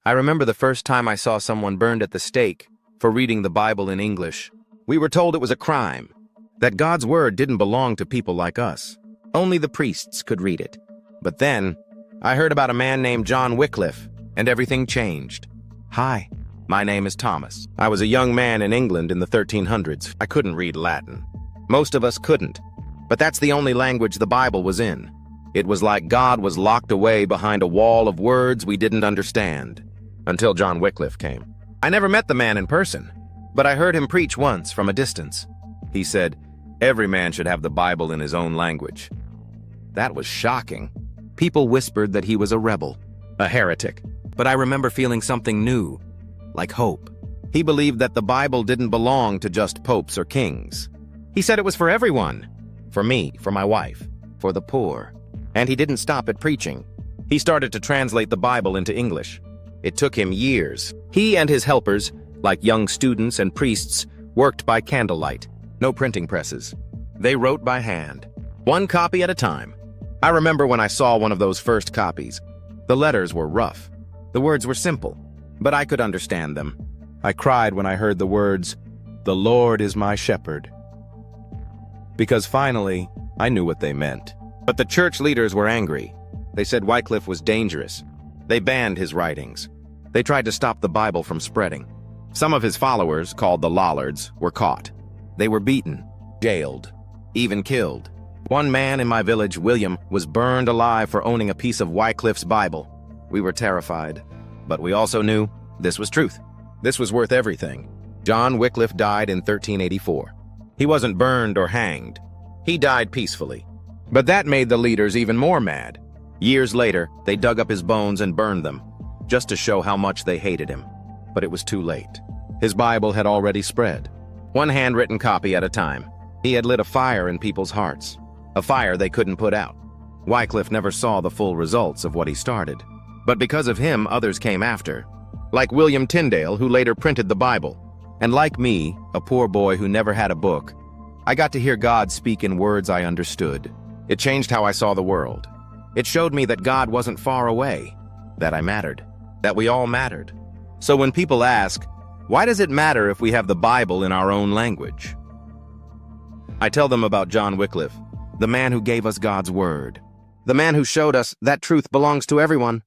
I remember the first time I saw someone burned at the stake for reading the Bible in English. We were told it was a crime, that God's word didn't belong to people like us. Only the priests could read it. But then, I heard about a man named John Wycliffe, and everything changed. Hi, my name is Thomas. I was a young man in England in the 1300s. I couldn't read Latin. Most of us couldn't. But that's the only language the Bible was in. It was like God was locked away behind a wall of words we didn't understand. Until John Wycliffe came. I never met the man in person, but I heard him preach once from a distance. He said, "Every man should have the Bible in his own language." That was shocking. People whispered that he was a rebel, a heretic. But I remember feeling something new, like hope. He believed that the Bible didn't belong to just popes or kings. He said it was for everyone. For me, for my wife, for the poor. And he didn't stop at preaching. He started to translate the Bible into English. It took him years. He and his helpers, like young students and priests, worked by candlelight. No printing presses. They wrote by hand, one copy at a time. I remember when I saw one of those first copies. The letters were rough. The words were simple, but I could understand them. I cried when I heard the words, "The Lord is my shepherd." Because finally, I knew what they meant. But the church leaders were angry. They said Wycliffe was dangerous. They banned his writings. They tried to stop the Bible from spreading. Some of his followers, called the Lollards, were caught. They were beaten, jailed, even killed. One man in my village, William, was burned alive for owning a piece of Wycliffe's Bible. We were terrified, but we also knew this was truth. This was worth everything. John Wycliffe died in 1384. He wasn't burned or hanged. He died peacefully. But that made the leaders even more mad. Years later, they dug up his bones and burned them, just to show how much they hated him. But it was too late. His Bible had already spread. One handwritten copy at a time. He had lit a fire in people's hearts. A fire they couldn't put out. Wycliffe never saw the full results of what he started. But because of him, others came after. Like William Tyndale, who later printed the Bible. And like me, a poor boy who never had a book, I got to hear God speak in words I understood. It changed how I saw the world. It showed me that God wasn't far away, that I mattered, that we all mattered. So when people ask, why does it matter if we have the Bible in our own language? I tell them about John Wycliffe, the man who gave us God's word, the man who showed us that truth belongs to everyone.